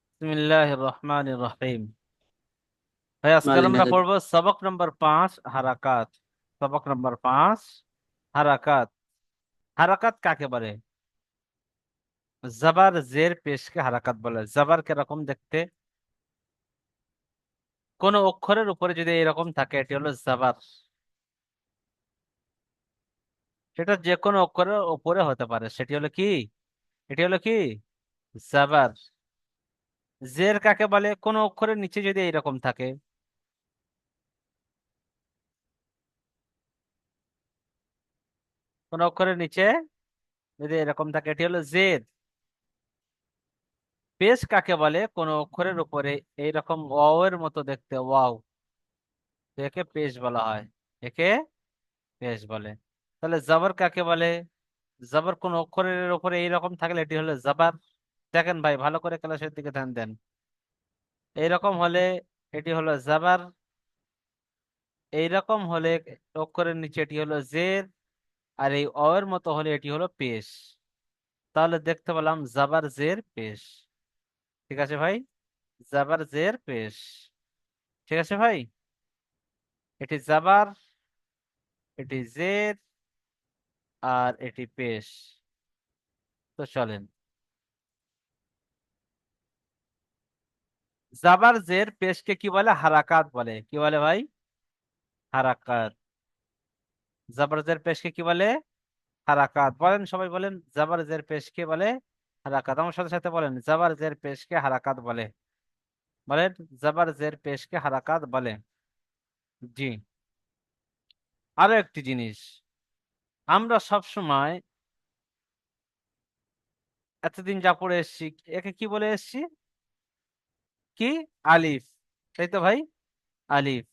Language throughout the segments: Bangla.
বিসমিল্লাহির রহমানির রহিম। ভাই আজকাল মালিনা আমরা পড়বো সবক নম্বর 5 হারাকাত। সবক নম্বর 5 হারাকাত। হারাকাত কাকে বলে? জবর জের পেশকে হারাকাত বলে। জবর কিরকম দেখতে? কোন অক্ষরের উপরে যদি এরকম থাকে এটি হলো জবর। সেটা যে কোনো অক্ষরের উপরে হতে পারে, সেটি হলো কি? এটি হলো কি? জবর। জের কাকে বলে? কোন অক্ষরের নিচে যদি এইরকম থাকে, কোন অক্ষরের নিচে যদি এরকম থাকে এটি হলো জের। পেশ কাকে বলে? কোন অক্ষরের উপরে এইরকম ওয়াও এর মতো দেখতে, ওয়াও, একে পেশ বলা হয়। একে পেশ বলে। তাহলে জবর কাকে বলে? জবর কোন অক্ষরের উপরে এইরকম থাকলে এটি হলো জবর। দেখেন ভাই, ভালো করে ক্লাসের দিকে ধ্যান দেন। এইরকম হলে এটি হলো জবর। এইরকম হলে অক্ষরের নিচে এটি হলো জের। আর এই অ এর মতো হলে এটি হলো পেশ। তাহলে দেখতে পেলাম জবর জের পেশ। ঠিক আছে ভাই? জবর জের পেশ। ঠিক আছে ভাই? এটি জবর, এটি জের, আর এটি পেশ। তো চলেন, জাবার জের পেশকে কি বলে? হারাকাত বলে। কি বলে ভাই? হারাকাত। জাবার জের পেশকে কি বলে? হারাকাত। বলেন সবাই, বলেন জাবার জের পেশকে বলে হারাকাত। আমার সাথে সাথে বলেন, জাবার জের পেশকে হারাকাত বলে। বলেন, জাবার জের পেশকে হারাকাত বলে। জি। আরো একটি জিনিস, আমরা সব সময় এতদিন যা পড়ে এসেছি, একে কি বলে এসেছি? কি? আলিফ। তাই তো ভাই? আলিফ।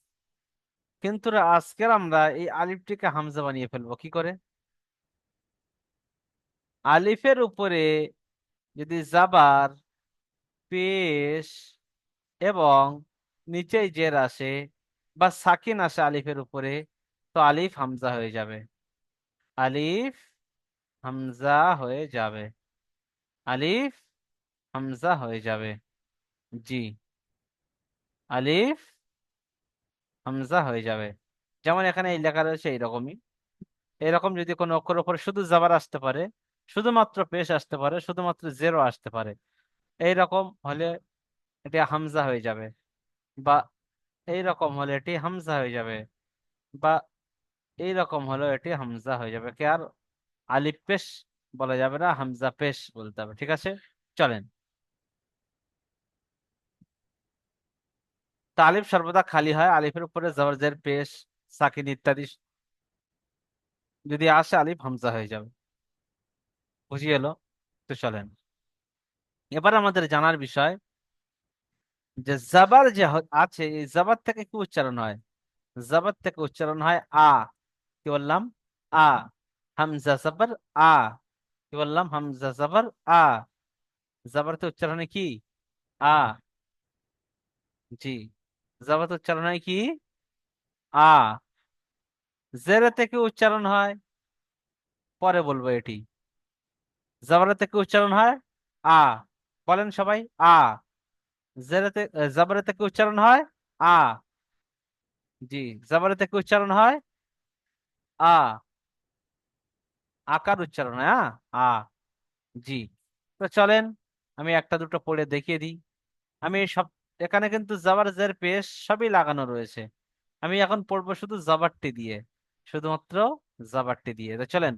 কিন্তু আজকের আমরা এই আলিফটিকে হামজা বানিয়ে ফেলবো কি করে? আলিফের উপরে যদি জাবার, পেশ এবং নিচেই জের আসে বা সাকিন আসে আলিফের উপরে, তো আলিফ হামজা হয়ে যাবে। আলিফ হামজা হয়ে যাবে। আলিফ হামজা হয়ে যাবে। জি, আলিফ হামজা হয়ে যাবে। যেমন এখানে এই লেখা রয়েছে এইরকমই। এরকম যদি কোনো অক্ষর উপরে শুধু জাবার আসতে পারে, শুধুমাত্র পেশ আসতে পারে, শুধুমাত্র জেরও আসতে পারে, এইরকম হলে এটি হামজা হয়ে যাবে। বা এইরকম হলে এটি হামজা হয়ে যাবে। বা এইরকম হলো এটি হামজা হয়ে যাবে। কি আর আলিফ পেশ বলা যাবে না, হামজা পেশ বলতে হবে। ঠিক আছে? চলেন। তা আলিফ সর্বদা খালি হয়। আলিফের উপরে জবর জের পেশ সাকিন ইত্যাদি যদি আসে, আলিফ হামজা হয়ে যাবে। বুঝিয়ে এলো? তো চলেন, এবার আমাদের জানার বিষয় যে জাবার যে আছে, এই জাবার থেকে কি উচ্চারণ হয়? জাবার থেকে উচ্চারণ হয় আ। কি বললাম? আ। হামজা জবর আ। কি বললাম? হামজা জবর আ। জাবারতে উচ্চারণ হয় কি? আ। জি। জাবাতে উচ্চারণ হয় কি? আ। জেরে থেকে উচ্চারণ হয়, পরে বলবো এটি। জাবারে থেকে উচ্চারণ হয় আ। বলেন সবাই, আ। জেরেতে জাবারে থেকে উচ্চারণ হয় আ। জি। জাবারে থেকে উচ্চারণ হয় আ। আকার উচ্চারণ হয় আ। জি। তো চলেন, আমি একটা দুটো পড়ে দেখিয়ে দিই। আমি সব, এখানে কিন্তু জাবার জের পেশ সবই লাগানো রয়েছে। আমি এখন পড়বো শুধু জাবারটি দিয়ে, শুধুমাত্র জাবারটি দিয়ে। তো চলেন।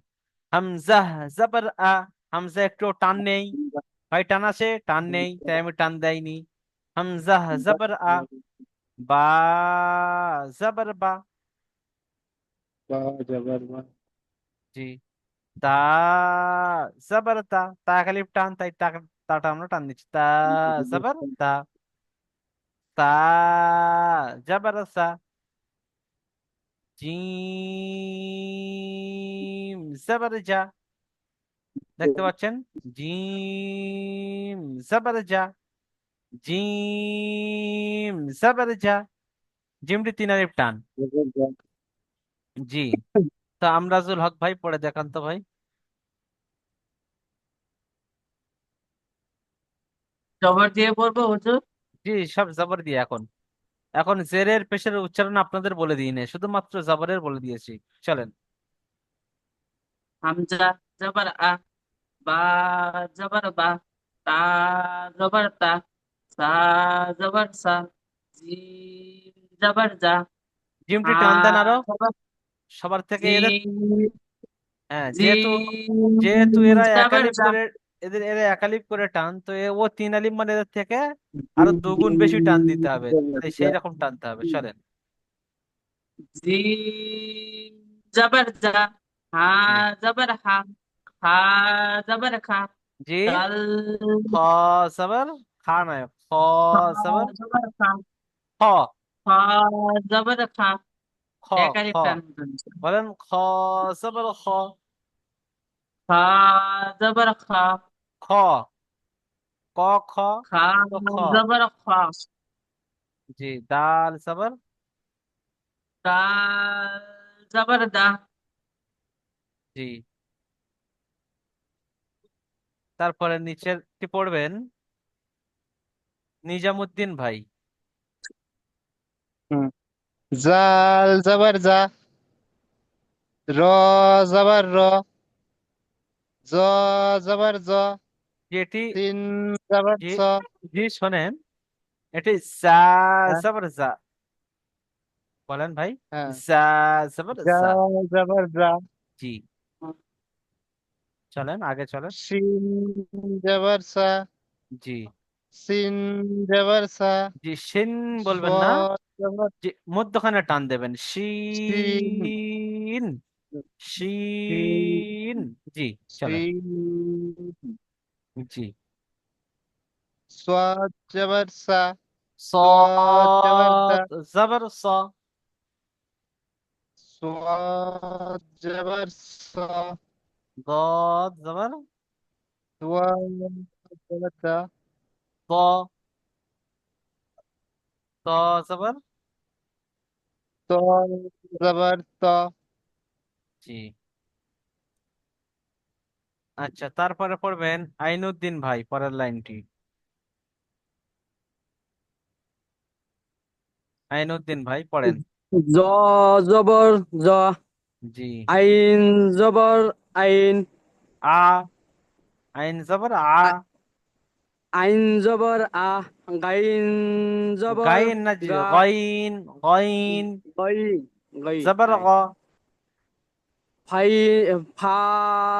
হামজা জাবার আ। হামজা একটু টান নেই ভাই, টান আছে? টান নেই, তাই আমি টান দেয়নি। হামজা জাবার আ। বা জাবার বা। বা জবর বা। জি। তা জাবার তা। তা খালি টান, তাই তা, তাটা আমরা টান দিচ্ছি। তা জাবার তা। তা জাবার সা। জিম জাবার যা। দেখতে পাচ্ছেন? জিম জাবার যা। জিম জাবার যা। জিমটি তিন আলিফ টান। জি। তা আমরাজুল হক ভাই, পড়ে দেখান তো ভাই। জবর দিয়ে পড়বো হুজুর? জি, সব জবর দিয়ে। এখন এখন জেরের পেশের উচ্চারণ আপনাদের বলে দিই না, শুধুমাত্র জবরের বলে দিয়েছি। চলেন। হামজা জবর আ, বা জবর বা, তা জবর তা, সা জবর সা, জিম জবর জা, জিমটি হা টান দেন আরো জবর সবার থেকে এদের। জিম, হ্যাঁ, যেহেতু যেহেতু জিম এরা জবর একালিপ জা, করে, এরা একালিপ করে টান, তো ও তিন আলিপ মানে এদের থেকে আরো দুগুণ বেশি টান দিতে হবে। তাই সেই রকম টানতে হবে। চলেন। জিম জবর জা, হা জি। জবর হা, খা জবর খা, জি। দাল খ সবার খা নয়, খ খা সবার জবর খা, খ। খা জবর খা, খ। এক খ আলিফ টান দিবেন। বলেন, খ সবার খ। খা জবর খা, খ। ক খ। খা তো খ। জবর খা, জি। দাল সবার দাল জবর দা। জি। তারপরে নিচের কি পড়বেন? নিজামুদ্দিন ভাই। হুম। জাল জবর জা, র জবর র, জ জবর জ, যেটি সিন জবর জি, স। জি শোনেন, এটি যা হ্যাঁ, জবর যা। বলেন ভাই। হ্যাঁ। যা জবর জা যা। জবর জা, জি। চলেন, আগে চলেন। শিন জবর সা, জি। সিন জবর সা, জি, শিন বলবেন না, সদ জবর জি মধ্যখানে টান দেবেন। শিন, শিন। শিন, শিন। জি। চলেন। শিন। জি। সাদ জবর সা, সাদ জবর সা, صاد জবর স। সাদ জবর সা, ضاد জবর ওয়াও জবর সা, ض। ত জবর ত জবর ত। জি। আচ্ছা, তারপরে পড়বেন আইনুদ্দিন ভাই, পরের লাইনটি। আইনুদ্দিন ভাই পড়েন। জ জবর জ, জি। আইন জবর আইন, আ। আইন জবর আ। আইন জবর আ, গাইন জবর গাইন না জি, গা, গইন। গইন গই গই জবর গ। ফাই, ফা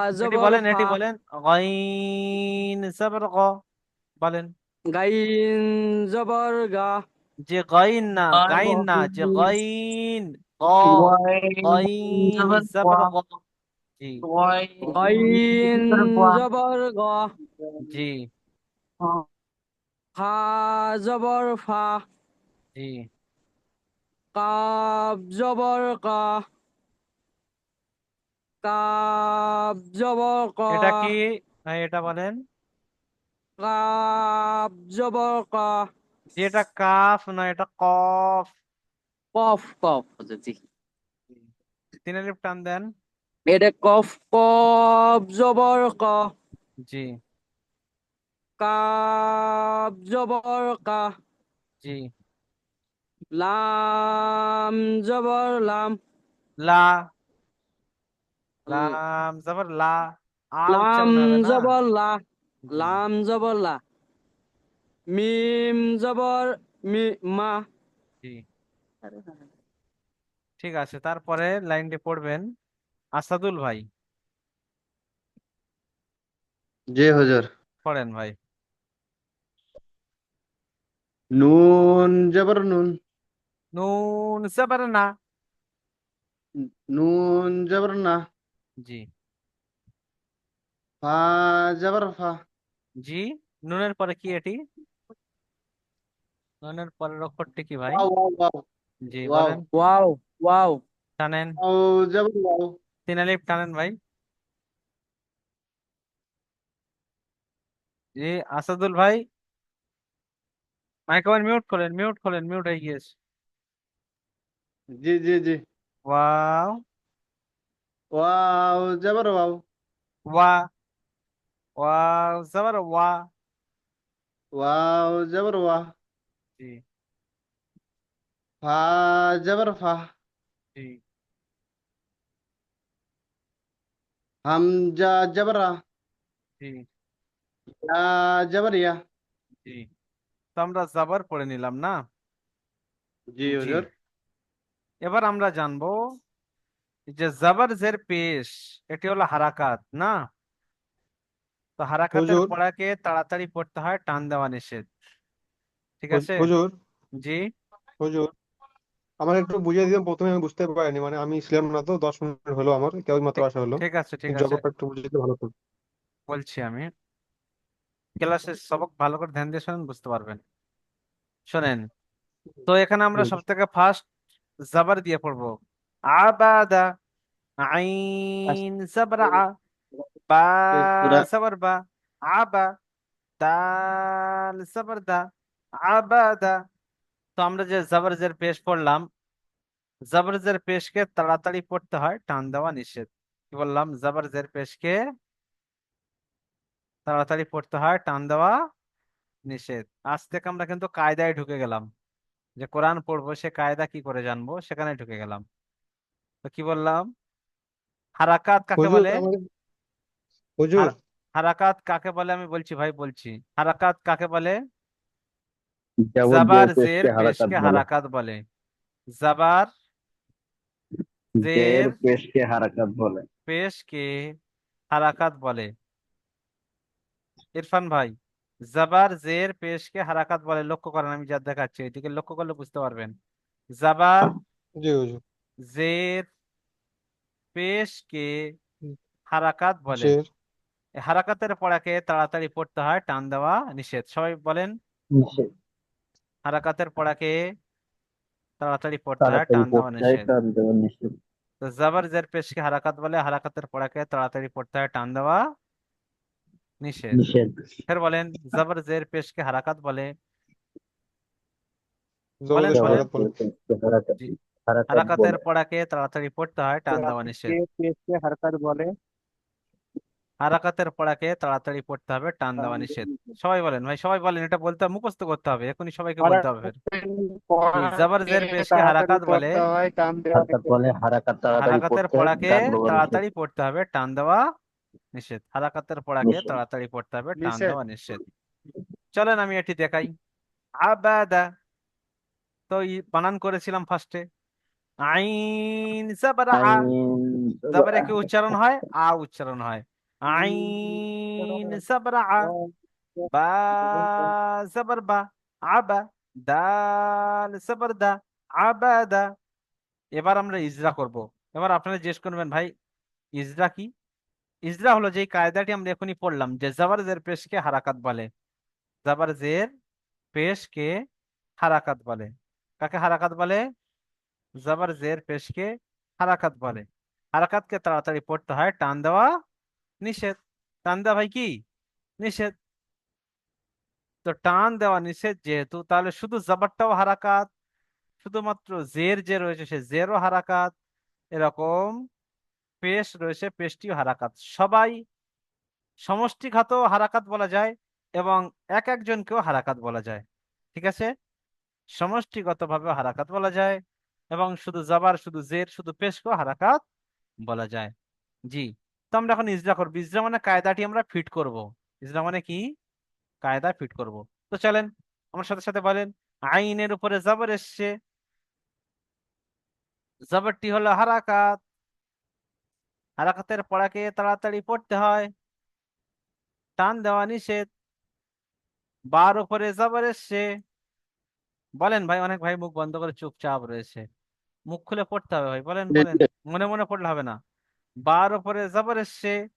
এটি জবর বলেন, ফা, এটি বলেন। গইন জবর গ। বলেন। গাইন জবর গা, যে গইন না, গাইন না, যে ওয়াইন গইন। গ। গইন জবর জবর ওয়া, গ। জি। গাইন জবর ওয়া, জবর গ, জি। ফা জবর ফা, জি। কাব জবর কা, কাব জবর ক, এটা কি ভাই, এটা বলেন। কাব জবর কা, যে এটা কাফ না, এটা কফ। কফ কফ জি। তিন আলিফ টান দেন। এটা কফ, কফ জবর ক, জি। কাব জবর কা, জি। লাম জবর লাম, লা। উম, লাম জবর লা। আ লাম উচ্চারণ হবে না। জবর লা, জি। লাম জবর লা, মিম জবর মি মা। জি। ঠিক আছে, তারপরে লাইনটি পড়বেন আসাদুল ভাই। জি হুজুর। পড়েন ভাই। নুন জবর নুন, নুন জবর না। নুন জবর না, জি। ফা জবর ফা, জি। নুনের পরে কি এটি? নুনের পরের অক্ষরটি কি ভাই? ওয়াও ওয়াও ওয়াও, জি ওয়াও, বলেন। ওয়াও ওয়াও, টানেন। ওয়াও জবর ওয়াও। তিন আলিফ টানেন ভাই। জি। আসাদুল ভাই, মাইক আবার মিউট করেন, মিউট করেন, মিউট হয়ে গিয়েছে। জি জি জি। ওয়াও। ওয়াও জবর ওয়াও, ওয়া। ওয়াও জবর ওয়া। वाव जबर वाह। জি फा जबर फा। জি हमजा जबरा। জি या जबर या। জি তো আমরা জাবার পড়ে নিলাম না? जी জি हुजूर। এবার আমরা জানবো যে জাবার জের পেশ, এটি হলো হারাকাত না? তো হারাকাতের হুজুর পড়াকে তাড়াতাড়ি পড়তে হয়, টান দেওয়া নিষেধ। ঠিক আছে? হুজুর জি হুজুর আমাকে একটু বুঝিয়ে দিবেন, প্রথমে আমি বুঝতে পারিনি, মানে আমি ছিলাম না তো, 10 মিনিট হলো আমার, কেবল মাত্র ঠিক আসা হলো। ঠিক আছে ঠিক আছে, জবাবটা একটু বুঝিয়ে দিলে ভালো হতো। বলছি আমি। ক্লাসে সবক ভালো করে ধ্যান দিয়ে শোনেন, বুঝতে পারবেন। শোনেন, তো এখানে জি আমরা সব হুজুর। থেকে ফার্স্ট জাবার দিয়ে পড়বো। আবাদা, अस- আইন জাবর আ, বা पूरा জাবর বা, আবা, দাল জাবর দা, আবাদা। তো আমরা যে জাবর জের পেশ পড়লাম, জাবর জের পেশকে তাড়াতাড়ি পড়তে হয়, টান দেওয়া নিষেধ। কি বললাম? জাবর জের পেশকে তাড়াতাড়ি পড়তে হয়, টান দেওয়া নিষেধ। আজ থেকে আমরা কিন্তু কায়দায় ঢুকে গেলাম, যে কোরআন পড়বো সে কায়দা কি করে জানবো, সেখানে ঢুকে গেলাম। তো কি বললাম? হারাকাত কাকে হুজুর বলে? আমাকে হুজুর হারাকাত কাকে বলে আমি বলছি ভাই, বলছি। হারাকাত কাকে বলে? যাবতীয় জাবার জের পেশকে হারাকাত পেশকে বলে। হারাকাত বলে। জাবার জের জের পেশকে হারাকাত বলে। পেশকে হারাকাত বলে। ইরফান ভাই, জাবার জের পেশকে হারাকাত বলে। লক্ষ্য করেন, আমি যা দেখাচ্ছি এদিকে লক্ষ্য করলে বুঝতে পারবেন। জাবার জি হুজুর। জের পেশকে হারাকাত বলে। জের এই হারাকাতের পড়াকে তাড়াতাড়ি পড়তে হয়, টান দেওয়া নিষেধ। সবাই বলেন। নিষেধ। হারাকাতের পড়াকে তাড়াতাড়ি পড়তে হয়, তাড়াতাড়ি টান দেওয়া পড়তে হয়, নিষেধ। টান দেওয়া নিষেধ। তো জাবার জের পেশকে হারাকাত বলে, হারাকাতের পড়াকে তাড়াতাড়ি পড়তে হয়, টান দেওয়া নিষেধ। নিষেধ। ফের বলেন, জাবার জের পেশকে হারাকাত বলে। বলেন জবরদস্ত বলেন। হারাকাত বলে। পেশকে হারাকাত জি, হারাকাত হারাকাতের বলে। পড়াকে তাড়াতাড়ি পড়তে হয়, টান দেওয়া নিষেধ। पेशके हरकत बोले। হারাকাতের পড়াকে তাড়াতাড়ি পড়তে হবে, টান দেওয়া নিষেধ। সবাই বলেন ভাই, সবাই বলেন। এটা বলতে হবে, মুখস্থ করতে হবে, এখনই সবাইকে বলতে হবে ফের। জি, জাবার জের পেশকে তাড়াতাড়ি হারাকাত বলে। পড়তে হয় টান দেওয়া হারাকাত নিষেধ। বলে, হারাকাত তাড়াতাড়ি হারাকাতের পড়তে হয়, পড়াকে টান দেওয়া নিষেধ। তাড়াতাড়ি পড়তে হবে, টান দেওয়া নিষেধ। হারাকাতের পড়াকে নিষেধ। তাড়াতাড়ি পড়তে হবে, টান নিষেধ। দেওয়া নিষেধ। চলেন আমি এটি দেখাই। আবাদা, তো বানান করেছিলাম ফার্স্টে। আইন জাবার আ, আইন জাবারে কি উচ্চারণ হয়? আ উচ্চারণ হয়। আইন জাবার আ, বা জাবার বা, আবা, দাল জাবার দা, আবাদা। এবার আমরা ইজরা করব। এবার আপনারা জিজ্ঞেস করবেন, ভাই ইজরা কি? ইজরা হলো যে কায়দাটি আমরা এখনই পড়লাম, যে জাবার জের পেশকে হারাকাত বলে। জাবার জের পেশকে হারাকাত বলে। কাকে হারাকাত বলে? জাবার জের পেশকে হারাকাত বলে। হারাকাতকে তাড়াতাড়ি পড়তে হয়, টান দেওয়া নিষেধ। টান দেওয়া ভাই কি? নিষেধ। তো টান দেওয়া নিষেধ যেহেতু, তাহলে শুধু জাবারটাও হারাকাত, শুধুমাত্র জের যে রয়েছে সে জেরও হারাকাত, এরকম পেশ রয়েছে, পেশটিও হারাকাত। সবাই সমষ্টিঘাত হারাকাত বলা যায়, এবং এক একজনকেও হারাকাত বলা যায়। ঠিক আছে? সমষ্টিগতভাবে হারাকাত বলা যায়, এবং শুধু জাবার, শুধু জের, শুধু পেশকেও হারাকাত বলা যায়। জি, তো আমরা এখন ইজরা করবো। ইজরা মানে কায়দাটি আমরা ফিট করব। ইজরা মানে কি? কায়দা ফিট করব। তো চলেন আমার সাথে সাথে বলেন। আইনের উপরে জাবর এসছে, জাবরটি হলো হারাকাত। হারাকাতের পড়াকে তাড়াতাড়ি পড়তে হয়, টান দেওয়া নিষেধ। বার উপরে জাবর এসছে। বলেন ভাই, অনেক ভাই মুখ বন্ধ করে চুপচাপ রয়েছে। মুখ খুলে পড়তে হবে ভাই, বলেন বলেন। মনে মনে পড়লে হবে না। বার উপরে জাবর এসছে,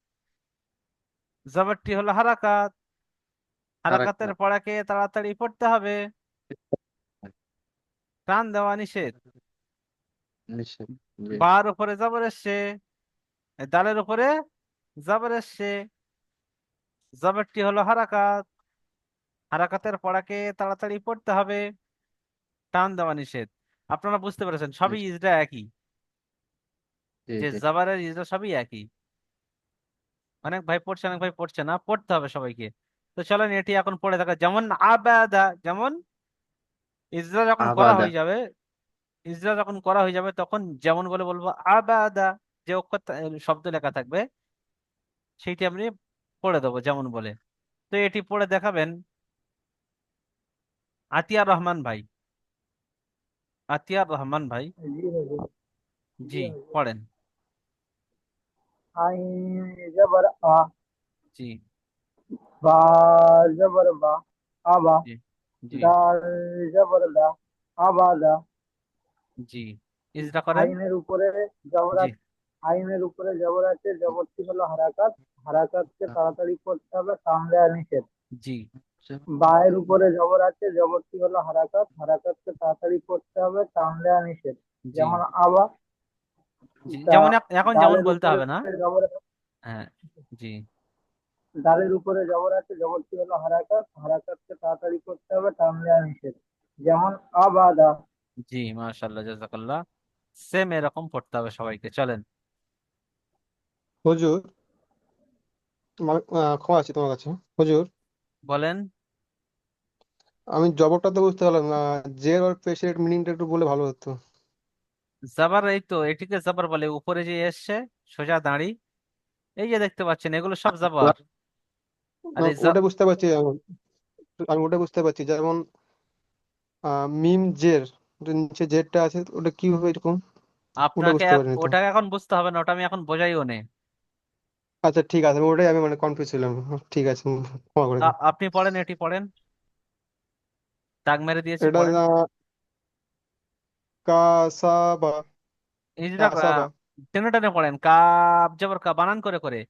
জাবরটি হলো হারাকাত। হারাকাতের हरकत পড়াকে তাড়াতাড়ি পড়তে হবে, টান দেওয়া নিষেধ। निषेध। जी। বার উপরে জাবর এসছে, এই দালের উপরে জাবর এসছে, জাবরটি হলো হারাকাত। হারাকাতের পড়াকে তাড়াতাড়ি পড়তে হবে, টান দেওয়া নিষেধ। আপনারা বুঝতে পেরেছেন, সবই निषेध। ইজরা একই। जी যে जी। জাবারের ইজরা সবই একই। অনেক ভাই পড়ছে, অনেক ভাই পড়ছে না, পড়তে হবে সবাইকে। তো চলেন এটি এখন পড়ে দেখা, যেমন আবাদা, যেমন ইজরা যখন করা আবাদা হয়ে যাবে, ইজরা যখন করা হয়ে যাবে তখন যেমন বলে বলবো আবাদা, যে অক্ষর শব্দ লেখা থাকবে সেইটি আপনি পড়ে দেবো যেমন বলে। তো এটি পড়ে দেখাবেন আতিয়ার রহমান ভাই। আতিয়ার রহমান ভাই, জি হুজুর জি জি হুজুর পড়েন। আইন জবর আ জি বা জবর বা আবা জি জি দাল জবর দা আবাদা জি ইজরা করেন। আইনের উপরে জবর জি আছে আইনের উপরে জবর আছে জবরটি হলো হারাকাত হারাকাতকে তাড়াতাড়ি করতে হবে টান দেওয়া নিষেধ জি বায়ের উপরে জবর আছে জবরটি হলো হারাকাত হারাকাতকে তাড়াতাড়ি করতে হবে টান দেওয়া নিষেধ জি যেমন আবা জি তা যেমন এখন যেমন ডালের বলতে উপরে হবে না। জবর হ্যাঁ। জি ডালের উপরে জবর আছে জবরটি হলো হারাকাত হারাকাতকে তাড়াতাড়ি করতে হবে টান দেওয়া নিষেধ যেমন আবাদা জি মাশাআল্লাহ, জাযাকাল্লাহ। সেম এরকম পড়তে হবে সবাইকে, চলেন। হুজুর, ক্ষমা আছে তোমার কাছে। হুজুর, বলেন। আমি জবরটা তো বুঝতে পারলাম না, জের আর পেশের মিনিংটা একটু বলে ভালো হতো। জাবার, এই তো এটিকে জাবার বলে, উপরে যে এসছে সোজা দাঁড়ি, এই যে দেখতে পাচ্ছেন এগুলো সব জাবার। আর এই ওটা বুঝতে পারছি আমি। আমি ওটা বুঝতে পারছি, যেমন মিম জের, ওটা নিচে জেরটা আছে, ওটা কি হবে এরকম? ওটা আপনাকে বুঝতে পারিনি তো। ওটাকে এখন বুঝতে হবে না, ওটা আমি এখন বোঝাইও নে। আচ্ছা ঠিক আছে, ওটাই আমি মানে কনফিউজ ছিলাম। ঠিক আছে, ক্ষমা করে দিন। আপনি পড়েন, এটি পড়েন, দাগ মেরে দিয়েছি, এটা পড়েন। কাসাবা। Ezra cassava. টেনে টেনে পড়েন, কাপ জবর কা, বানান করে করে,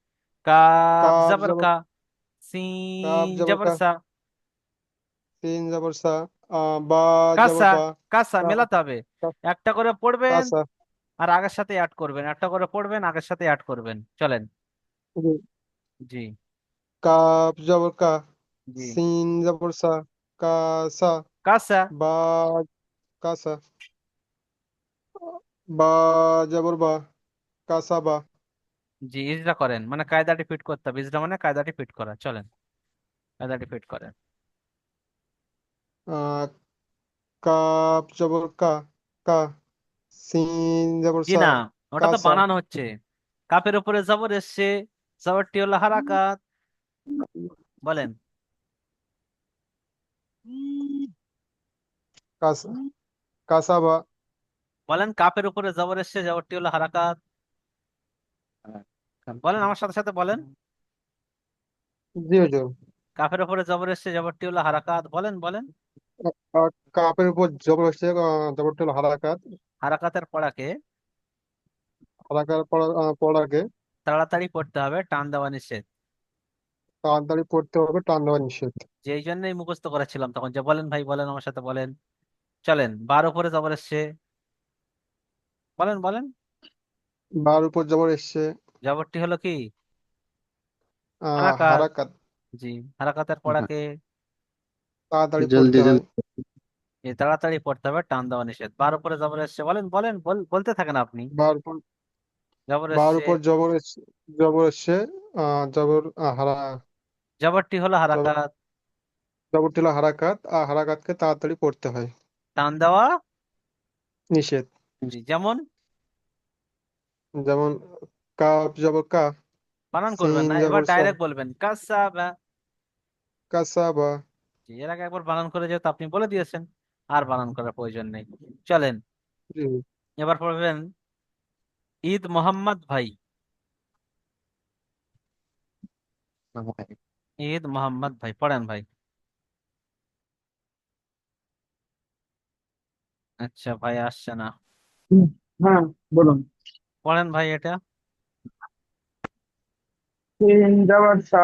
কাপ কাব জবর জবর কা, কাব সিন জবর জবর কা, সা, সিন জবর সা, বা জবর কাসা, বা, কাসা কা, মেলাতে হবে। কা- একটা করে পড়বেন কাসা। আর আগের সাথে অ্যাড করবেন, একটা করে পড়বেন আগের সাথে অ্যাড করবেন, চলেন। জি কাব জবর কা, জি সিন জবর সা, কাসা, কাসা। বা, কাসা, বা জবর বা, কাসাবা। জি ইজরা করেন, মানে কায়দাটি ফিট করতে হবে, ইজরা মানে কায়দাটি ফিট করা, চলেন কায়দাটি ফিট করেন। আহ, কাব জবর কা, কা, সিন জবর জি সা, না, ওটা তো কাসা, বানান হচ্ছে। কাপের উপরে জবর এসছে, জবরটি হলো হারাকাত, বলেন। কাসা, কাসাবা। বলেন, কাপের উপরে জবর এসছে, জবরটি হলো হারাকাত, বলেন আমার সাথে সাথে বলেন। জি হুজুর। কাপের উপরে জবর এসছে, জবরটি হলো হারাকাত, বলেন বলেন। কাপের উপর জবর হচ্ছে, জবরটা হলো হারাকাত। হারাকাতের পড়াকে হারাকাত পড়াকে তাড়াতাড়ি পড়তে হবে, টান দেওয়া নিষেধ। তাড়াতাড়ি পড়তে হবে, টান দেওয়া নিষেধ। যে এই জন্যই মুখস্থ করেছিলাম তখন, যে বলেন ভাই বলেন আমার সাথে বলেন। চলেন, বার উপরে জবর এসছে, বলেন বলেন। বার উপর জবর এসছে, জবরটি হলো কি? হারাকাত। হারাকাত। জি, হারাকাতের পড়াকে তাড়াতাড়ি পড়তে হয়। এই তাড়াতাড়ি পড়তে হবে, টান দেওয়া নিষেধ। বার উপরে জবর এসছে, বলেন বলেন, বলতে থাকেন আপনি। বার উপর জবর বার এসছে, উপর জবর এসছে, জবর এসছে, জবর জবরটি হলো জবর হারাকাত, জবরটি হলো হারাকাত, আর হারাকাতকে তাড়াতাড়ি পড়তে হয়, টান দেওয়া। নিষেধ। জি যেমন, যেমন কাব জবর কা, বানান করবেন সিন না, এবার জবর সা, ডাইরেক্ট বলবেন কাসাবা। কাসাবা। জি, এর আগে একবার বানান করে যেহেতু আপনি বলে দিয়েছেন, আর বানান করার প্রয়োজন নেই। চলেন, জি। এবার পড়বেন ঈদ মোহাম্মদ ভাই। ঈদ মোহাম্মদ ভাই পড়েন ভাই। আচ্ছা ভাই আসছে না, হুম, হ্যাঁ বলুন পড়েন ভাই এটা। তিন জবর সা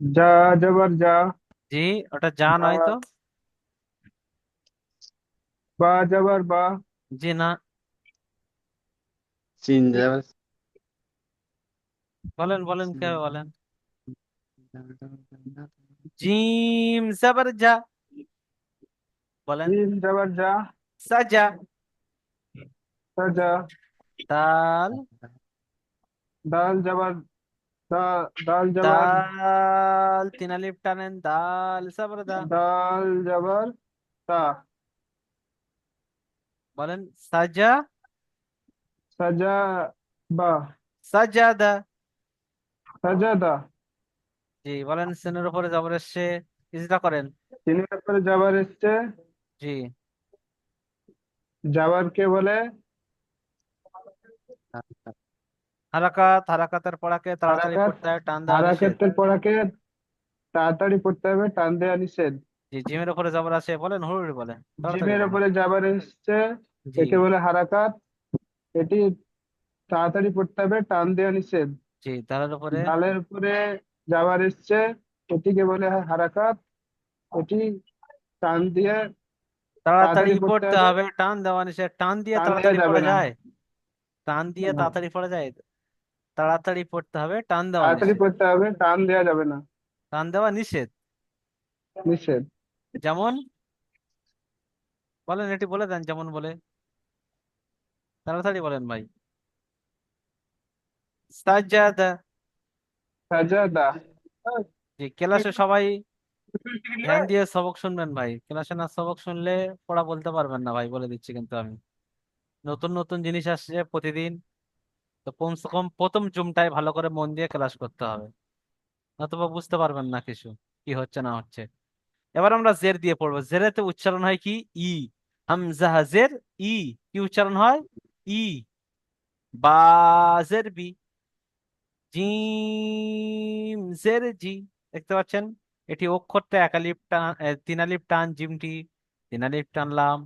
যা জবর যা জি, ওটা যা বা নয় তো। বা জবর বা জি না, বলেন বলেন কে বলেন। জিম জবর যা, বলেন। তিন জবর যা সাজা, সাজা দাল, দাল জবর দাল জবর দাল তিন আলিফ টানেন, দাল জবর দা। দাল জবর তা। বলেন সাজা, সাজা বা সাজাদা। সাজাদা। জি বলেন সিনের উপরে জবর এসছে, ইজরা করেন। তিনের উপরে জবর এসছে, জি জবরকে বলে হারাকাত, হারাকাতের পড়াকে তাড়াতাড়ি হারাকাত। পড়তে হয়, টান দেওয়া নিষেধ। হারাকাতের পড়াকে তাড়াতাড়ি পড়তে হবে, টান দেওয়া নিষেধ। জি জিমের উপরে জবর আছে, বলেন হুড়ুড়ি বলেন, তাড়াতাড়ি জিমের বলেন। উপরে জবর এসছে, জি একে বলে হারাকাত। এটি তাড়াতাড়ি পড়তে হবে, টান দেওয়া নিষেধ। জি দালের উপরে ডালের উপরে জবর এসছে, এটিকে বলে হারাকাত। এটি টান দিয়ে তাড়াতাড়ি তাড়াতাড়ি পড়তে পড়তে হবে, হবে, টান দেওয়া নিষেধ। টান দিয়ে টান দেওয়া তাড়াতাড়ি যাবে পড়া না। যায়? টান দিয়ে তাড়াতাড়ি পড়া যায়? তাড়াতাড়ি পড়তে হবে, টান দেওয়া তাড়াতাড়ি নিষেধ। পড়তে হবে, টান দেওয়া যাবে না, টান দেওয়া নিষেধ। নিষেধ। যেমন বলেন, এটি বলে দেন যেমন বলে, তাড়াতাড়ি বলেন ভাই। সাজ্জাদা। সাজাদা। জি ক্লাসে সবাই ধ্যান দিয়ে সবক শুনবেন ভাই, ক্লাসে না সবক শুনলে পড়া বলতে পারবেন না ভাই, বলে দিচ্ছি কিন্তু আমি। নতুন নতুন জিনিস আসছে প্রতিদিন, তো কমসে কম প্রথম জুমটায় ভালো করে মন দিয়ে ক্লাস করতে হবে, নতুবা বুঝতে পারবেন না কিছু, কি হচ্ছে না হচ্ছে। এবার আমরা জের দিয়ে পড়বো। জেরেতে উচ্চারণ হয় কি? ই। হামজা জের ই, কি উচ্চারণ হয়? ই। বা জের বি, জিম জের জি। দেখতে পাচ্ছেন, এটি অক্ষরটা একালিপ টান, তিন আলিফ টান জিমটি, তিন আলিফ টানলাম,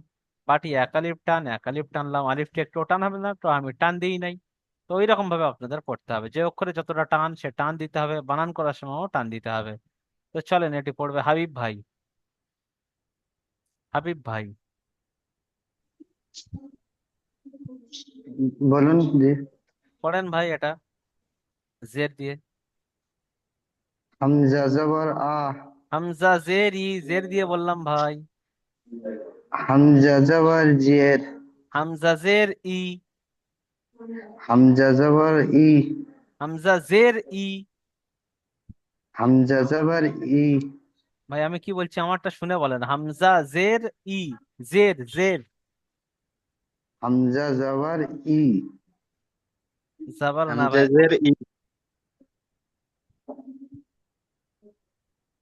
বাটি একালিফ টান, একালিফ টানলাম, আলিফটি একটু টান হবে না, তো আমি টান দিই নাই। তো ওই রকম ভাবে আপনাদের পড়তে হবে, যে অক্ষরে যতটা টান সে টান দিতে হবে, বানান করার সময়ও টান দিতে হবে। তো চলেন এটি পড়বে হাবিব ভাই। হাবিব ভাই বলুন জি। পড়েন ভাই এটা জের দিয়ে। হামজা জবর আ। হামজা জের ই, জের দিয়ে বললাম ভাই। হামজা জবর জের। হামজা জের ই। হামজা জবর ই। হামজা জের ই। হামজা জবর ই। ভাই আমি কি বলছি আমারটা শুনে বলেন, হামজা জের ই। জের জের। হামজা জবর ই। জাবার না ভাই। হামজাজের ই।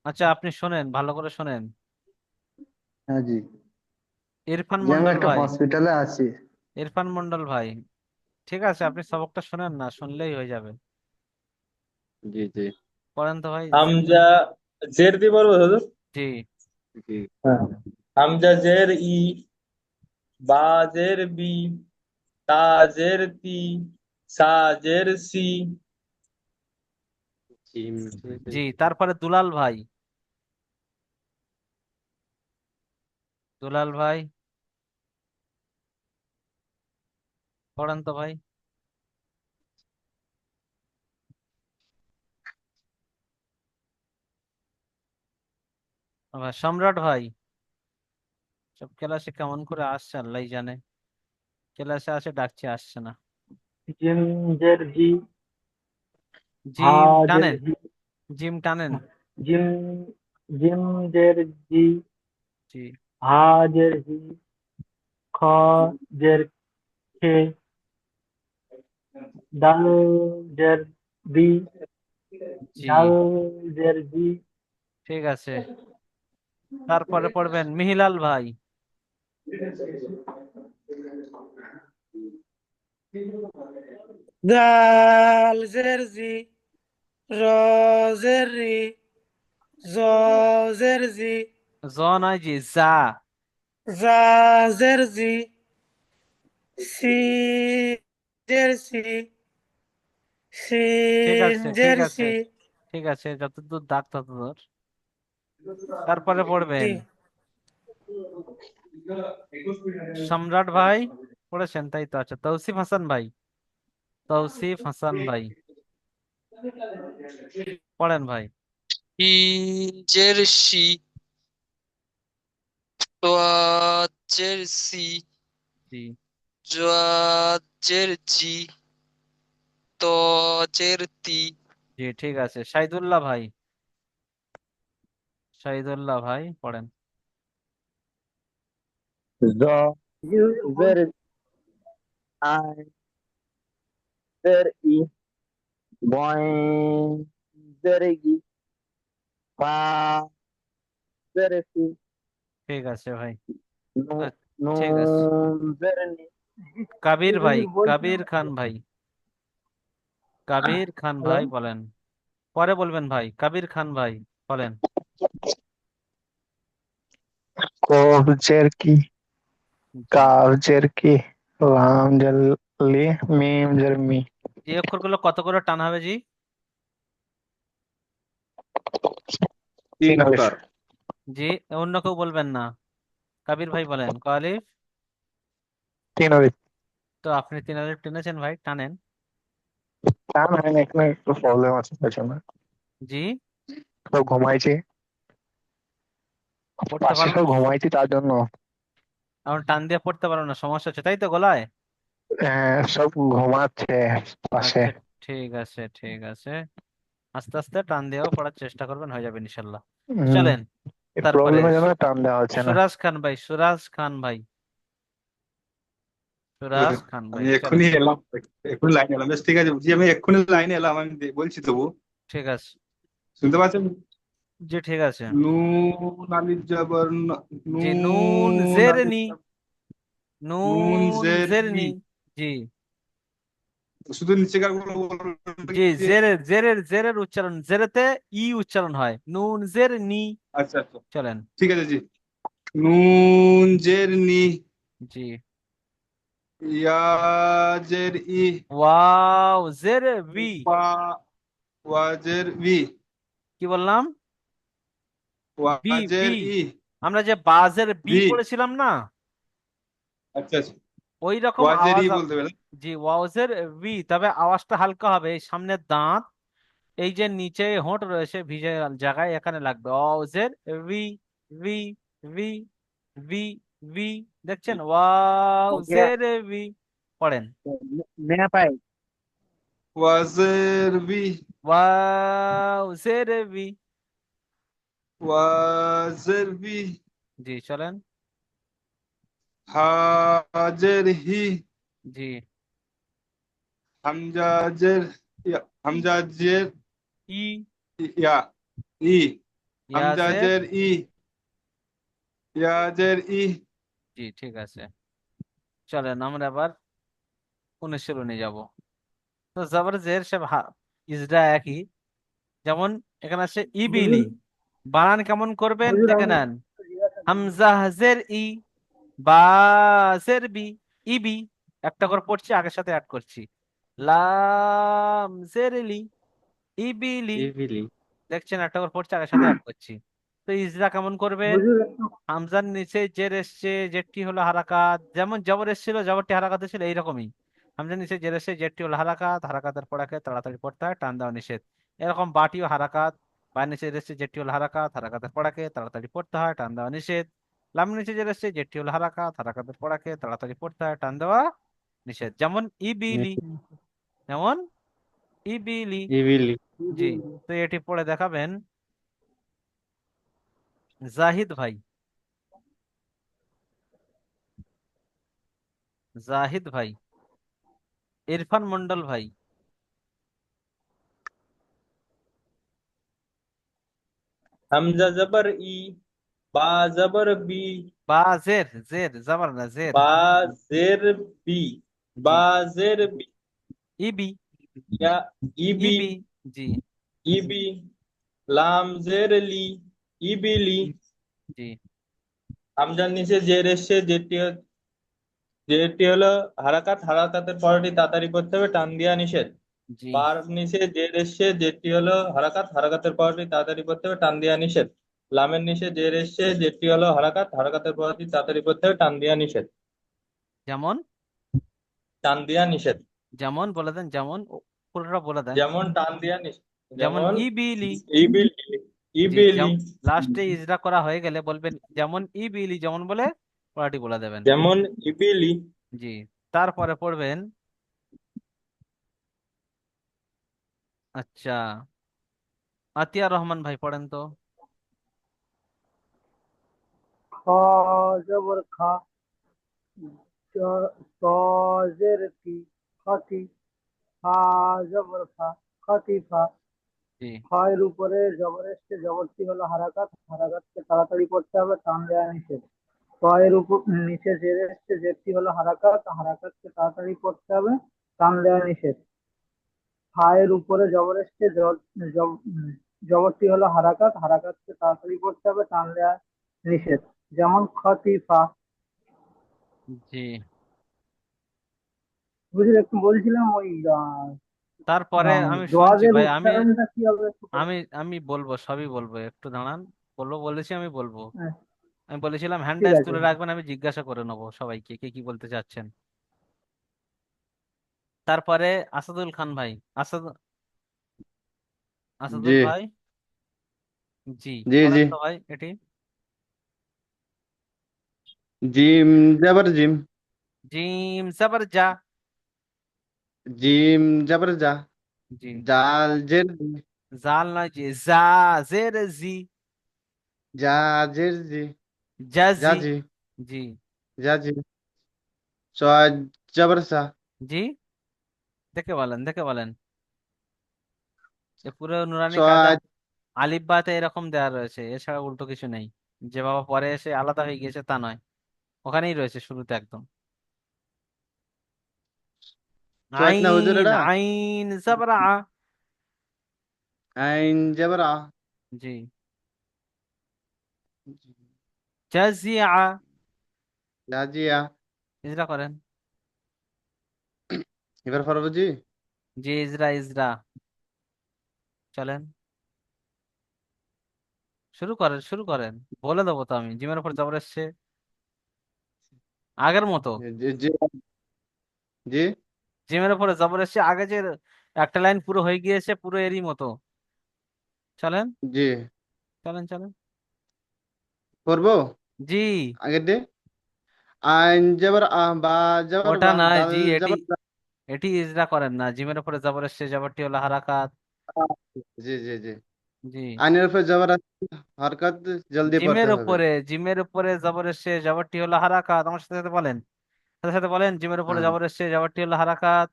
আচ্ছা আপনি শোনেন, ভালো করে শোনেন। হ্যাঁ জি। ইরফান জি আমি মন্ডল একটা ভাই, হসপিটালে আছি। ইরফান মন্ডল ভাই, ঠিক আছে আপনি সবকটা শোনেন না, শুনলেই হয়ে যাবে। জি জি পড়েন তো ভাই জের দিয়ে। হামজা জের দিয়ে বলবো দাদা। জি জি। হ্যাঁ। হামজা জের ই, বা জের বি, তা জের তি, সা জের সি। জিম জি তারপরে দুলাল ভাই। দুলাল ভাই পড়েন তো ভাই। আবার সম্রাট ভাই, সব ক্লাসে কেমন করে আসছে আল্লাহ জানে, ক্লাসে আসে ডাকছে আসছে না। জিম জের জি। হা জিম জের টানেন, জি। জিম টানেন। জিম জিম জের জি। জি হা জের হি। খ জের খে। দাল জের দি। জি ঝাল জের জি। ঠিক আছে। তারপরে পড়বেন মিহিলাল ভাই। দাল জের জি, র জের রি, জ জের জি, জ নয় জি, যা। জা জের জি, সি জের সি, ঠিক সিন আছে ঠিক জের আছে সি। ঠিক আছে, যতদূর দাগ ততদূর। তারপরে জি পড়বেন সম্রাট ভাই। পড়েছেন তাই তো, আচ্ছা তৌসিফ হাসান ভাই। তৌসিফ হাসান ভাই পড়েন ভাই। ইঞ্জের শি, তোয়াজের সি, জি জোয়াজের জি, তজের তি, জি ঠিক আছে, শাহিদুল্লাহ ভাই, শাহিদুল্লাহ ভাই পড়েন। জ জের আই জের ই বয় জের গি বা জের সি ঠিক আছে ভাই। নু আহ, ঠিক আছে, নুন জের নি। কাবির ভাই, এগুলি বলছিলাম কাবির খান ভাই, কাবির খান হ্যালো। ভাই বলেন। পরে বলবেন ভাই, কাবির খান ভাই বলেন। কফ জের কি, জি, কাফ জের কি, লাম জের লি, মিম জের মি। এই অক্ষরগুলো কত করে টান হবে জি? 3 আলিফ। জি, অন্য কেউ বলবেন না, কাবির ভাই বলেন। কালিফ, 3 আলিফ। তো আপনি 3 আলিফ টেনেছেন ভাই, টানেন। টান হয় না, এখানে একটু প্রবলেম আছে পেছনে। জি, সব ঘুমাইছি, পড়তে পাশে পারো, সব ঘুমাইছি তার জন্য। এখন টান দিয়ে পড়তে পারো না, সমস্যা হচ্ছে তাই তো গলায়। সব ঘুমাচ্ছে পাশে। আচ্ছা, ঠিক আছে ঠিক আছে, আস্তে আস্তে টান দিয়েও পড়ার চেষ্টা করবেন, হয়ে যাবে ইনশাল্লাহ। হম চলেন, এই তারপরে প্রবলেমের জন্য টান দেওয়া হচ্ছে না। সুরাজ খান ভাই, সুরাজ খান ভাই, সুরাজ খান ভাই আমি চলেন। এক্ষুনি এলাম, এক্ষুনি লাইনে এলাম, বেশ ঠিক আছে বুঝি, আমি এক্ষুনি লাইনে এলাম, আমি বলছি তবু। ঠিক আছে, শুনতে পাচ্ছেন? জি ঠিক আছে। নুন আলিফ জবর জি, নুন নুন জের আলিফ নি, নুন নুন জের জের ই। নি। জি, শুধু নিচেকার গুলো বলবেন জি, কি? জেরের জেরের জেরের উচ্চারণ, জেরেতে ই উচ্চারণ হয়, নুন জের নি। আচ্ছা আচ্ছা, চলেন। ঠিক আছে জি। নুন জের নি, জি, ইয়া জের ই, ওয়াও জের বি। ওয়া ওয়া জের বি, কি বললাম? বি, ওয়া বি, জের ই, আমরা যে বাজের বি বি। পড়েছিলাম না, আচ্ছা আচ্ছা, ওই রকম ওয়া জের ই আওয়াজ বলতে হবে না? জি, ওয়াজের বি, তবে আওয়াজটা হালকা হবে, এই সামনের দাঁত, এই যে নিচে হোঁট রয়েছে ভিজে জায়গায়, এখানে লাগবে ওয়াজের V, V, V, V, V. দেখছেন, ওয়াজের ভি। পড়েন। মেয়া পাই ওয়া জের বি, ওয়াজের ভি। ওয়া জের বি, জি চলেন। হা জের হি, জি, হামজা জের হামজা জের ই, ইয়া, ই, হামজা ইয়াজের। জের ই, ইয়া জের ই। জি ঠিক আছে, চলেন আমরা আবার অনুশীলনে যাব। তো জবর জের সব ইজরা একই, যেমন এখানে আছে ইবিলি, হুজুর। বানান কেমন করবেন হুজুর দেখে আমি নেন। একটা জিজ্ঞাসা করি। হামজা জের ই, বা জের বি, ইবি, একটা করে পড়ছি, আগের সাথে অ্যাড করছি। লাম জের লি, ইবিলি। দেখছেন, একটা করে পড়ছি, আগের সাথে অ্যাড করছি। তো ইজরা কেমন করবেন? হুজুর একটু হামজার নিচে জের এসছে, জেরটি হলো হারাকাত, যেমন জবর এসেছিল জবরটি হারাকাতে ছিল, এইরকমই হামজার নিচে জের এসছে, জেরটি হলো হারাকাত, হারাকাতের পড়াকে তাড়াতাড়ি পড়তে হয়, টান দেওয়া নিষেধ। এরকম বাটিও হারাকাত, বায়ের নিচে জের এসছে, জেরটি হলো হারাকাত, হারাকাতের পড়াকে তাড়াতাড়ি পড়তে হয়, টান দেওয়া নিষেধ। লামের নিচে জের এসছে, জেরটি হলো হারাকাত, হারাকাতের পড়াকে তাড়াতাড়ি পড়তে হয়, টান দেওয়া নিষেধ। যেমন ইবিলি, যেমন ইবিলি। জি, তো এটি পড়ে দেখাবেন জাহিদ ভাই, জাহিদ ভাই, ইরফান মন্ডল ভাই। হামজা জবর ই, বা জবর বি, বা জের, জের জবর না, জের। বা জের বি, জি, বা জের বি, ইবি, ইয়া ইবি, ইবি। জি, ইবি, লাম জের লি, ইবিলি। জি, হামজার নিচে জের এসছে, যেটি হলো হারাকাত, হারাকাতের পরটি তাড়াতাড়ি করতে হবে, টান দেওয়া নিষেধ। জি, বার নিচে জের এসছে, যেটি হলো হারাকাত, হারাকাতের পরটি তাড়াতাড়ি করতে হবে, টান দেওয়া নিষেধ। লামের নিচে জের এসছে, যেটি হলো হারাকাত, হারাকাতের পরটি তাড়াতাড়ি করতে হবে, টান দেওয়া নিষেধ। যেমন, টান দেওয়া নিষেধ। যেমন বলে দেন, যেমন পুরোটা বলে দেন। যেমন টান দেওয়া নিষেধ, যেমন যেমন ইবিলি। ইবিলি, জি, ইবিলি, লাস্টে ইজরা করা হয়ে গেলে বলবেন যেমন ইবিলি, যেমন বলে পুরাটি বলে দেবেন। যেমন ইবিলি। জি, তারপরে পড়বেন, আচ্ছা, আতিয়া রহমান ভাই পড়েন তো। খ জবর খা, ত জের তি, খতি, ফা জবর ফা, খতিফা। জি। ফয়ের উপরে জবর এসছে, জবরটি হলো হারাকাত, হারাকাতকে তাড়াতাড়ি করতে হবে, টান দেওয়া নিষেধ। ফয়ের উপর নিচে জের এসছে, জেরটি হলো হারাকাত, হারাকাতকে তাড়াতাড়ি করতে হবে, টান দেওয়া নিষেধ। ফায়ের উপরে জবর এসছে, জবরটি হলো হারাকাত, হারাকাতকে তাড়াতাড়ি করতে হবে, টান দেওয়া নিষেধ। যেমন খতিফা। জি। বুঝলে, একটু বলছিলাম ওই তারপরে আমি শুনছি দোয়াজের ভাই, আমি উচ্চারণটা কি হবে একটু আমি আমি বলবো, সবই বলবো, একটু দাঁড়ান। বলবো বলেছি, আমি বলবো। হ্যাঁ, আমি বলেছিলাম হ্যান্ড ঠিক রাইজ আছে। তুলে রাখবেন, আমি জিজ্ঞাসা করে নেবো সবাইকে কে কি বলতে চাচ্ছেন। তারপরে আসাদুল খান ভাই, আসাদ জি আসাদুল ভাই। জি। জি জি। পড়েন তো ভাই এটি। জিম জবর জিম। জিম জবর জা। জিম জবর জা। জি। জাল জের জি। জাল নয়, জি, জা জের জি। জা জের জি। জাজি। জাজি। জি। জাজি। সদ জবর সা। জি। দেখে বলেন, দেখে বলেন। এ পুরো নুরানি কায়দা সদ আলিফ বাতে এরকম দেওয়া রয়েছে, এছাড়া উল্টো কিছু নেই। যে বাবা পরে এসে আলাদা হয়ে গিয়েছে তা নয়, ওখানেই রয়েছে শুরুতে একদম। সদ না হুজুর আইন, এটা। আইন জবর আ। আইন জবর আ। জি। জাজিয়া। জাজিয়া। ইজরা করেন। এবার পারবো জি। জি, ইজরা ইজরা। চলেন, শুরু করেন, শুরু করেন। বলে দেবো তো, আমি জিমের উপর জবর এসছে আগের মতো। জি জি। জি জিমের উপরে জবর এসছে আগে যে একটা লাইন পুরো হয়ে গিয়েছে, পুরো এরই মতো। চলেন, জি। চলেন, চলেন। করবো জি। আগের ডে। আইন জবর আ, বা জবর ওটা বা, নয় দাল জি, এটি জবর দা। এটি ইজরা করেন না। জিমের উপরে জবর এসছে, জবরটি হলো হারাকাত। জি জি জি। জি। আইনের উপর জবর আছে, হরকত জলদি পড়তে হবে। জিমের উপরে জবর এসছে, জবরটি হলো হারাকাত। আমার সাথে সাথে বলেন, সাথে সাথে বলেন, জিমের উপরে হ্যাঁ। জবর এসছে, জবরটি হলো হারাকাত।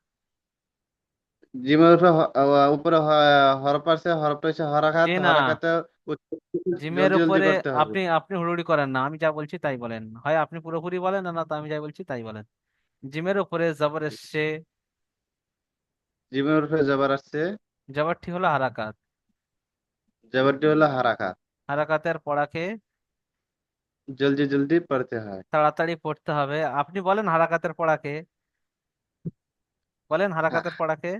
জিমের উপরে উপরে হরফ আছে, হরফ আছে হরকাত, জি না, হরকাতে জিমের জলদি জলদি উপরে করতে হবে। আপনি আপনি হুড়ুড়ি করেন না, আমি যা বলছি তাই বলেন। হয় আপনি পুরোপুরি বলেন, না না তো আমি যাই বলছি তাই বলেন। জিমের উপরে জবর এসছে, জিমের উপরে জবর আছে, জবরটি হলো হারাকাত। জবরটি হলো হারাকাত। হারাকাতের পড়াকে জলদি জলদি পড়তে হয়। তাড়াতাড়ি পড়তে হবে। আপনি বলেন হারাকাতের পড়াকে, বলেন হারাকাতের পড়াকে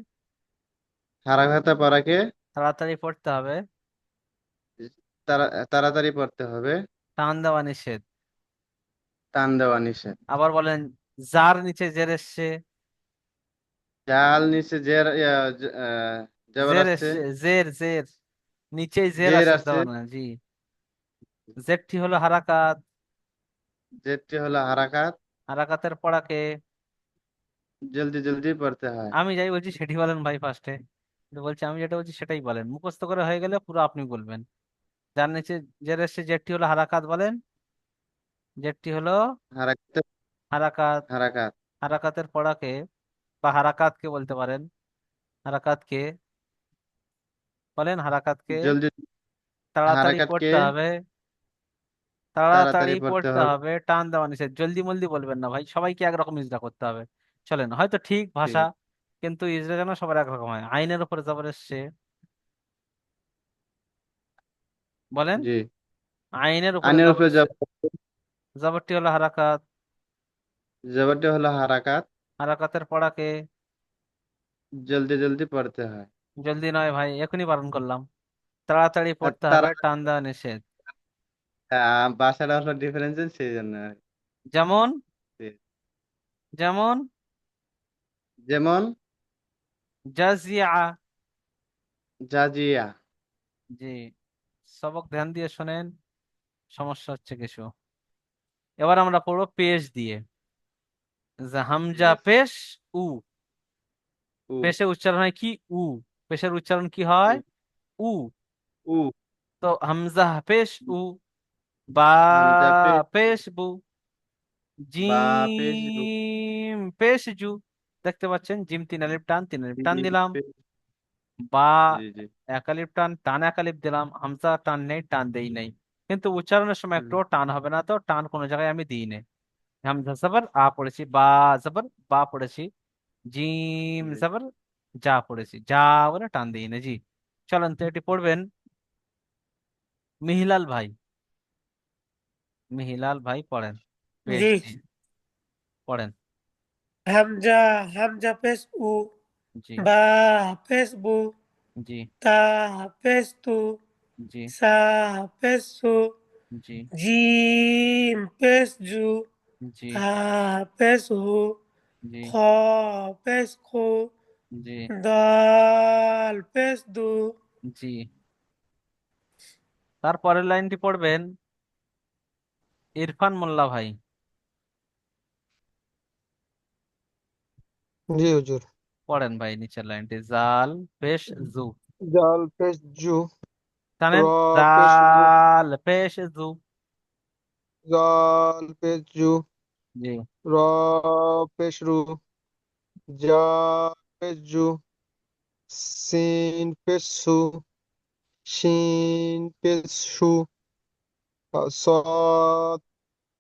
হারাকাতে পড়াকে তাড়াতাড়ি পড়তে হবে, তাড়াতাড়ি পড়তে হবে। টান দেওয়া নিষেধ। টান দেওয়া নিষেধ। আবার বলেন, যার নিচে জের এসছে, জাল নিচে জের জবর জের আসছে। এসছে, জের জের নিচেই জের জের আছে, আসছে। দেওয়া না। জি। জেরটি হলো হারাকাত। জেরটি হলো হারাকাত। হারাকাতের পড়াকে জলদি জলদি পড়তে হয়। আমি যাই বলছি সেটি বলেন ভাই ফার্স্টে। বলছি আমি যেটা বলছি সেটাই বলেন, মুখস্থ করে হয়ে গেলে পুরো আপনি বলবেন। যার নিচে জের এসছে, জেরটি হলো হারাকাত বলেন। জেরটি হলো হারাকাতে হারাকাত। হারাকাত। হারাকাতের পড়াকে বা হারাকাতকে বলতে পারেন। হারাকাতকে বলেন, হারাকাতকে জলদি তাড়াতাড়ি হারাকাতকে পড়তে হবে, তাড়াতাড়ি তাড়াতাড়ি পড়তে পড়তে হবে। হবে, টান দেওয়া নিষেধ। জলদি মলদি বলবেন না ভাই, সবাইকে একরকম ইজরা করতে হবে। চলেন, হয়তো ঠিক ভাষা, ঠিক। কিন্তু ইজরা যেন সবার একরকম হয়। আইনের উপরে জবর এসছে, বলেন। জি। আইনের উপরে আইনের জবর উপরে এসছে, জবরটি হলো হারাকাত। জবরটি হলো হারাকাত। হারাকাতের পড়াকে জলদি জলদি পড়তে হয়। জলদি নয় ভাই, এখনই বারণ করলাম। তাড়াতাড়ি আর পড়তে হবে, তারা টান দেওয়া নিষেধ। বাসাটা হলো ডিফারেন্স, সেই জন্য আর যেমন, কি। যেমন যেমন জাজিয়া। জাজিয়া। জি। সবক ধ্যান দিয়ে শোনেন, সমস্যা হচ্ছে কিছু। এবার আমরা পড়বো পেশ দিয়ে। হামজা বেশ। পেশ, উ। উ। পেশে উচ্চারণ হয় কি? উ। পেশের উচ্চারণ কি উ। হয়? উ। উ তো হামজা পেশ উ, বা হামজা পেশ পেশ বু, বা পেশ বু জিম পেশ জু। দেখতে পাচ্ছেন জিম তিন আলিফ টান, তিন আলিফ টান জিম দিলাম। পেশ বা জি জি এক আলিফ টান, টান এক আলিফ দিলাম। হামজা টান নেই, টান দেই নাই, কিন্তু উচ্চারণের সময় হুম, একটু টান হবে না, তো টান কোনো জায়গায় আমি দিই নাই। হামজা জবর আ পড়েছি, বা জবর বা পড়েছি, জিম জি জবর যা পড়েছি, যা বলে টান দিই না। জি, চলেন তো এটি পড়বেন মিহিলাল ভাই। মিহিলাল ভাই পড়েন। বেশ, জি। জি, পড়েন। হামজা, হামজা পেশ উ, জি, বা পেশ বু, জি, তা পেশ তু, জি, সা পেশ সু, জি, জিম পেশ জু, জি, হা পেশ হু, জি, খ পেশ খু, জি, দাল পেশ দু। জি। তারপরের লাইনটি পড়বেন ইরফান মোল্লা ভাই। জি হুজুর। পড়েন ভাই নিচের লাইনটি, জাল পেশ জু। জাল পেশ জু, র জানেন, পেশ রু, জাল পেশ জু। জাল পেশ জু, জি, র পেশ রু, জা পেশ জু, সিন পেশ সু, শিন পেশ সু, صاد